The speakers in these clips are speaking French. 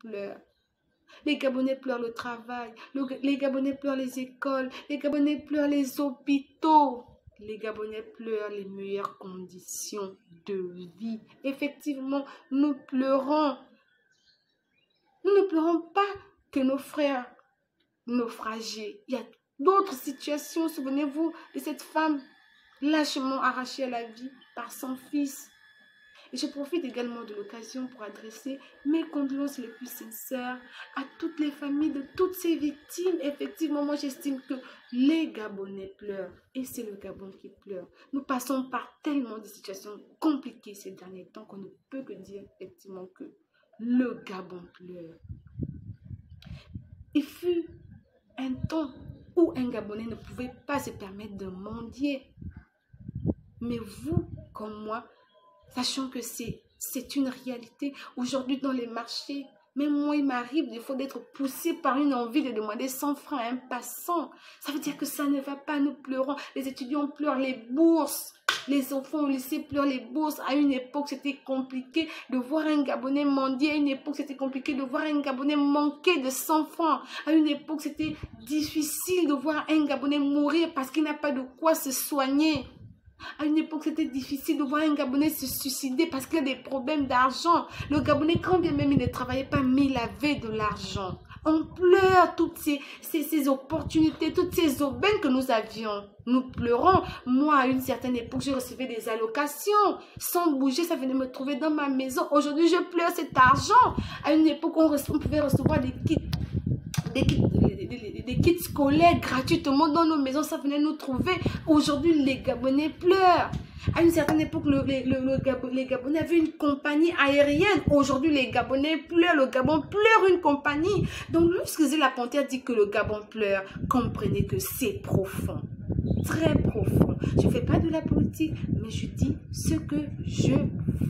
pleurent. Les Gabonais pleurent le travail, les Gabonais pleurent les écoles, les Gabonais pleurent les hôpitaux. Les Gabonais pleurent les meilleures conditions de vie. Effectivement, nous pleurons. Nous ne pleurons pas que nos frères naufragés. Il y a d'autres situations. Souvenez-vous de cette femme lâchement arrachée à la vie par son fils. Et je profite également de l'occasion pour adresser mes condoléances les plus sincères à toutes les familles de toutes ces victimes. Effectivement, moi j'estime que les Gabonais pleurent et c'est le Gabon qui pleure. Nous passons par tellement de situations compliquées ces derniers temps qu'on ne peut que dire effectivement que le Gabon pleure. Il fut un temps où un Gabonais ne pouvait pas se permettre de mendier. Mais vous, comme moi, sachant que c'est une réalité. Aujourd'hui, dans les marchés, même moi, il m'arrive des fois d'être poussé par une envie de demander 100 francs à un passant. Ça veut dire que ça ne va pas, nous pleurons. Les étudiants pleurent les bourses. Les enfants au lycée pleurent les bourses. À une époque, c'était compliqué de voir un Gabonais mendier. À une époque, c'était compliqué de voir un Gabonais manquer de 100 francs. À une époque, c'était difficile de voir un Gabonais mourir parce qu'il n'a pas de quoi se soigner. À une époque, c'était difficile de voir un Gabonais se suicider parce qu'il a des problèmes d'argent. Le Gabonais, quand bien même il ne travaillait pas, mais il avait de l'argent. On pleure toutes ces opportunités, toutes ces aubaines que nous avions. Nous pleurons. Moi, à une certaine époque, je recevais des allocations. Sans bouger, ça venait me trouver dans ma maison. Aujourd'hui, je pleure cet argent. À une époque, on pouvait recevoir des kits scolaires gratuitement dans nos maisons, ça venait nous trouver. Aujourd'hui, les Gabonais pleurent. À une certaine époque, les Gabonais avaient une compagnie aérienne. Aujourd'hui, les Gabonais pleurent. Le Gabon pleure une compagnie. Donc, lorsque la Panthère dit que le Gabon pleure, comprenez que c'est profond. Très profond. Je ne fais pas de la politique, mais je dis ce que je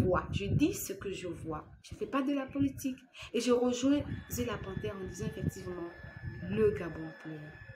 vois. Je dis ce que je vois. Je ne fais pas de la politique. Et je rejoins la Panthère en disant effectivement, le Gabon pleure.